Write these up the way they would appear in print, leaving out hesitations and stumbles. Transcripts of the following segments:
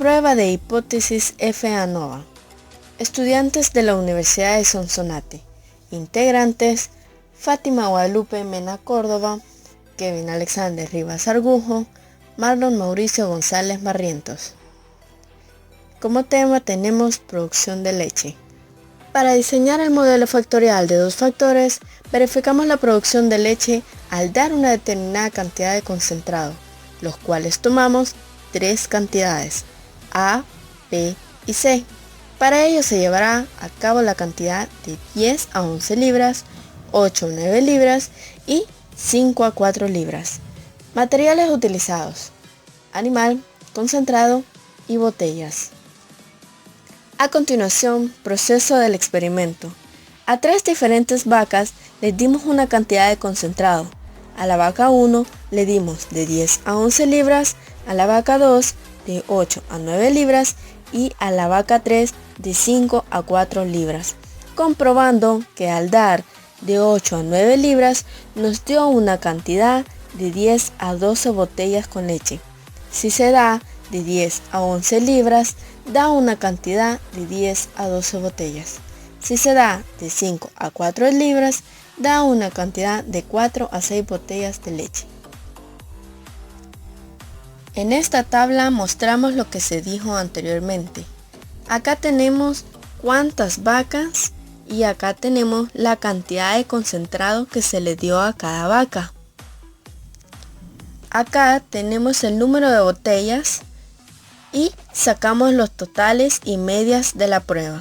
Prueba de hipótesis FA-NOVA. Estudiantes de la Universidad de Sonsonate. Integrantes: Fátima Guadalupe Mena Córdoba, Kevin Alexander Rivas Argujo, Marlon Mauricio González Barrientos. Como tema tenemos producción de leche. Para diseñar el modelo factorial de dos factores, verificamos la producción de leche al dar una determinada cantidad de concentrado, los cuales tomamos tres cantidades, A, B y C. Para ello se llevará a cabo la cantidad de 10 a 11 libras, 8 a 9 libras y 5 a 4 libras. Materiales utilizados: animal, concentrado y botellas. A continuación, proceso del experimento. A tres diferentes vacas les dimos una cantidad de concentrado. A la vaca 1 le dimos de 10 a 11 libras, a la vaca 2 de 8 a 9 libras y a la vaca 3 de 5 a 4 libras, comprobando que al dar de 8 a 9 libras nos dio una cantidad de 10 a 12 botellas con leche. Si se da de 10 a 11 libras, da una cantidad de 10 a 12 botellas. Si se da de 5 a 4 libras, da una cantidad de 4 a 6 botellas de leche. En esta tabla mostramos lo que se dijo anteriormente. Acá tenemos cuántas vacas y acá tenemos la cantidad de concentrado que se le dio a cada vaca. Acá tenemos el número de botellas y sacamos los totales y medias de la prueba.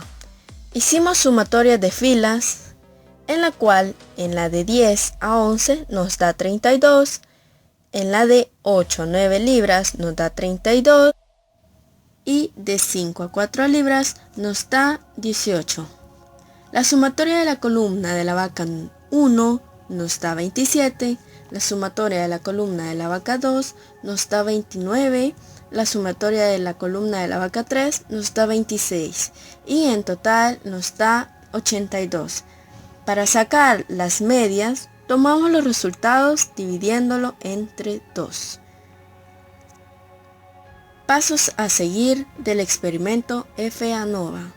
Hicimos sumatorias de filas, en la cual en la de 10 a 11 nos da 32, en la de 8 a 9 libras nos da 32 y de 5 a 4 libras nos da 18. La sumatoria de la columna de la vaca 1 nos da 27, la sumatoria de la columna de la vaca 2 nos da 29, la sumatoria de la columna de la vaca 3 nos da 26 y en total nos da 82. Para sacar las medias, tomamos los resultados dividiéndolo entre 2. Pasos a seguir del experimento FA-NOVA.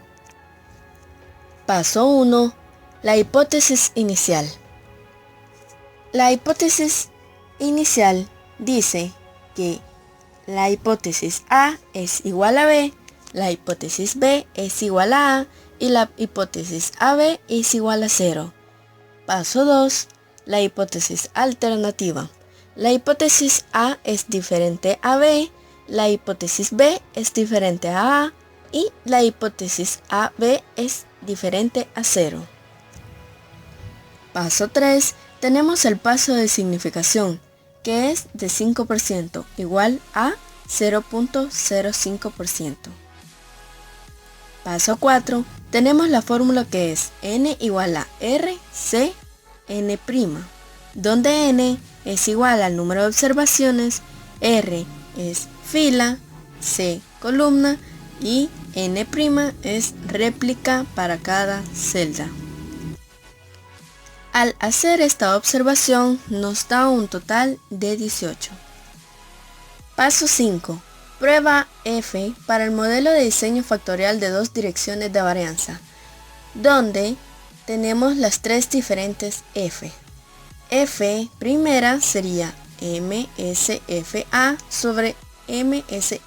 Paso 1. La hipótesis inicial. La hipótesis inicial dice que la hipótesis A es igual a B, la hipótesis B es igual a A y la hipótesis AB es igual a 0. Paso 2. La hipótesis alternativa. La hipótesis A es diferente a B, la hipótesis B es diferente a A y la hipótesis AB es diferente a 0. Paso 3. Tenemos el paso de significación, que es de 5% igual a 0.05%. Paso 4. Tenemos la fórmula que es n igual a r c n', donde n es igual al número de observaciones, r es fila, c columna y n' es réplica para cada celda. Al hacer esta observación nos da un total de 18. Paso 5. Prueba F para el modelo de diseño factorial de dos direcciones de varianza, donde tenemos las tres diferentes F. F primera sería MSFA sobre MSE.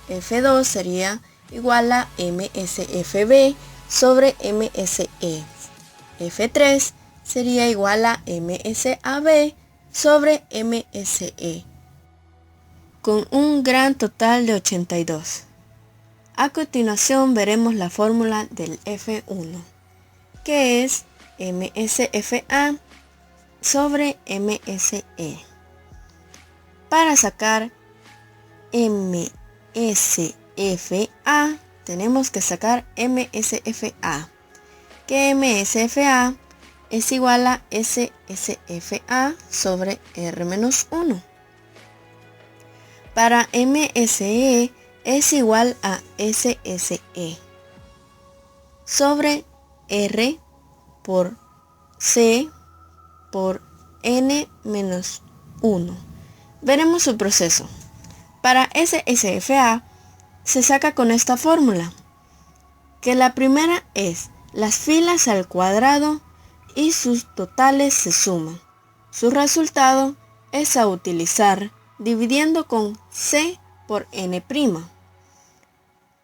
F2 sería igual a MSFB sobre MSE. F3 sería igual a MSAB sobre MSE, con un gran total de 82. A continuación veremos la fórmula del F1, que es MSFA sobre MSE. Para sacar MSFA tenemos que sacar MSFA, que MSFA es igual a SSFA sobre R-1. Para MSE es igual a SSE sobre R por C por N-1. Veremos su proceso. Para SSFA se saca con esta fórmula, que la primera es las filas al cuadrado y sus totales se suman. Su resultado es a utilizar dividiendo con C por n',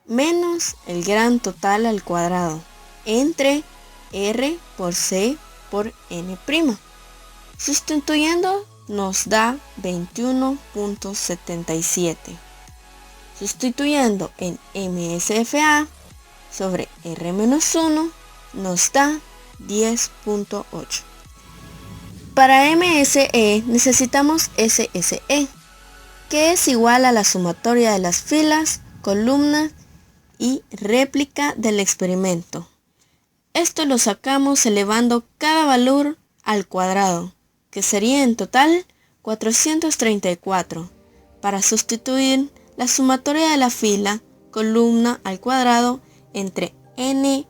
menos el gran total al cuadrado, entre R por C por n'. Sustituyendo nos da 21.77. Sustituyendo en MSFA sobre R-1 nos da 10.8. Para MSE necesitamos SSE, que es igual a la sumatoria de las filas, columnas y réplica del experimento. Esto lo sacamos elevando cada valor al cuadrado, que sería en total 434, para sustituir la sumatoria de la fila, columna al cuadrado entre n'.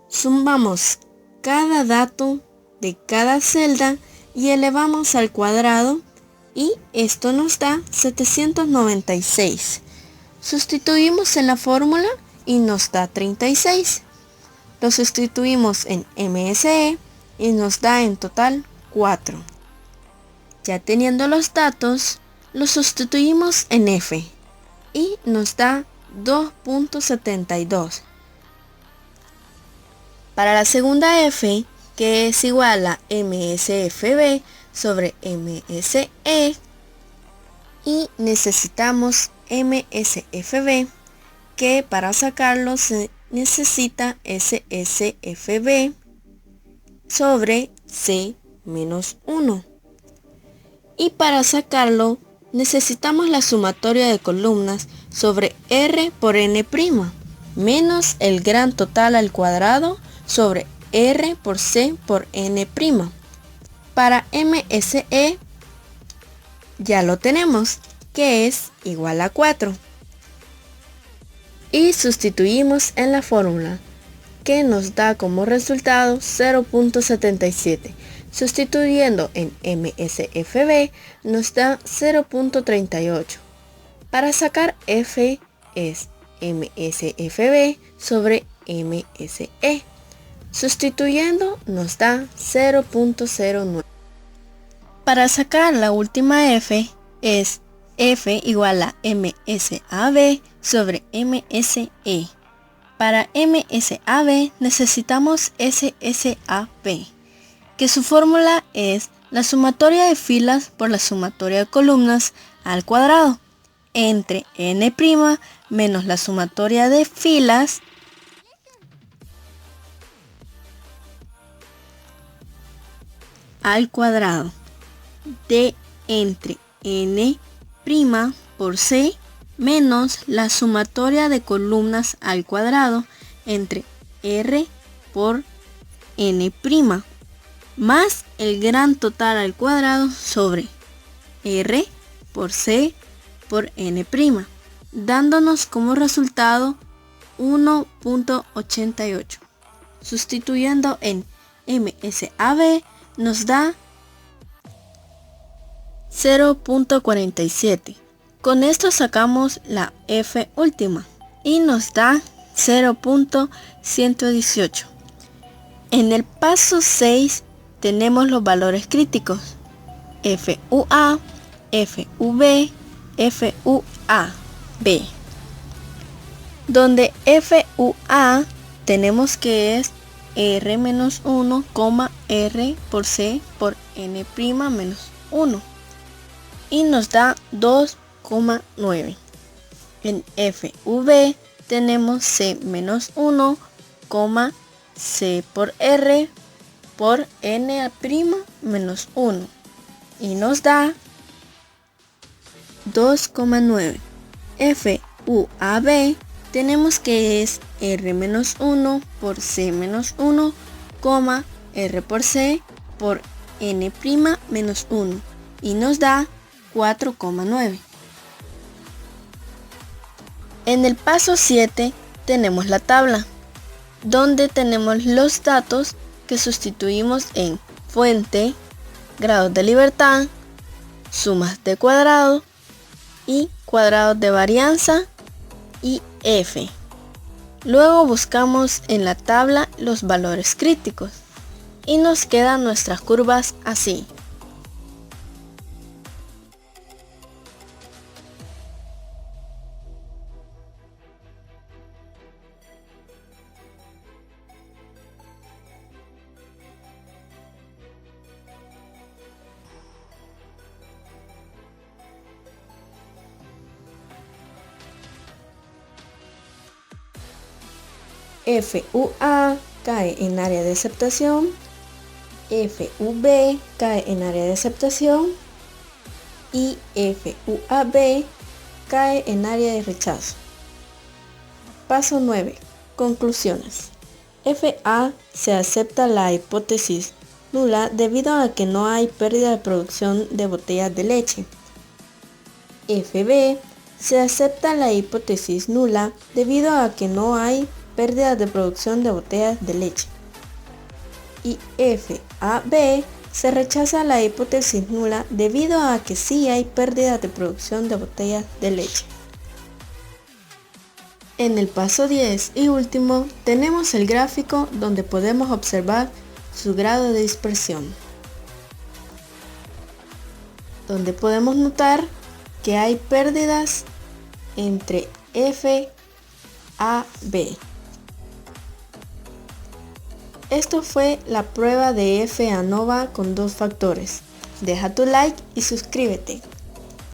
Sumamos cada dato de cada celda y elevamos al cuadrado y esto nos da 796. Sustituimos en la fórmula y nos da 36. Lo sustituimos en MSE y nos da en total 4. Ya teniendo los datos, los sustituimos en F y nos da 2.72. Para la segunda F, que es igual a MSFB sobre MSE, y necesitamos MSFB, que para sacarlo se necesita SSFB sobre C-1. Y para sacarlo necesitamos la sumatoria de columnas sobre R por n', menos el gran total al cuadrado sobre R por C por n'. Para MSE ya lo tenemos, que es igual a 4. Y sustituimos en la fórmula, que nos da como resultado 0.77. Sustituyendo en MSFB nos da 0.38. Para sacar F es MSFB sobre MSE. Sustituyendo nos da 0.09. Para sacar la última F es F igual a MSAB sobre MSE. Para MSAB necesitamos SSAB, que su fórmula es la sumatoria de filas por la sumatoria de columnas al cuadrado, entre n' menos la sumatoria de filas al cuadrado de entre n' por C menos la sumatoria de columnas al cuadrado entre R por n', más el gran total al cuadrado sobre R por C por n', dándonos como resultado 1.88. Sustituyendo en MSAB nos da 0.47. Con esto sacamos la F última y nos da 0.118. En el paso 6 tenemos los valores críticos FUA, FUB, FUAB, donde FUA tenemos que es R-1, R por C por n' menos 1 y nos da 2,9. En FV tenemos C menos 1, C por R por n' menos 1 y nos da 2,9. FUAB tenemos que es R menos 1 por C menos 1, R por C por n' menos 1 y nos da 4,9. En el paso 7 tenemos la tabla, donde tenemos los datos que sustituimos en fuente, grados de libertad, sumas de cuadrado, y cuadrados de varianza y F. Luego buscamos en la tabla los valores críticos y nos quedan nuestras curvas así. FUA cae en área de aceptación, FUB cae en área de aceptación y FUAB cae en área de rechazo. Paso 9. Conclusiones. FA se acepta la hipótesis nula debido a que no hay pérdida de producción de botellas de leche. FB se acepta la hipótesis nula debido a que no hay pérdida de producción de botellas de leche. Y FAB se rechaza la hipótesis nula debido a que sí hay pérdida de producción de botellas de leche. En el paso 10 y último tenemos el gráfico donde podemos observar su grado de dispersión, donde podemos notar que hay pérdidas entre FAB. Esto fue la prueba de FANOVA con 2 factores. Deja tu like y suscríbete.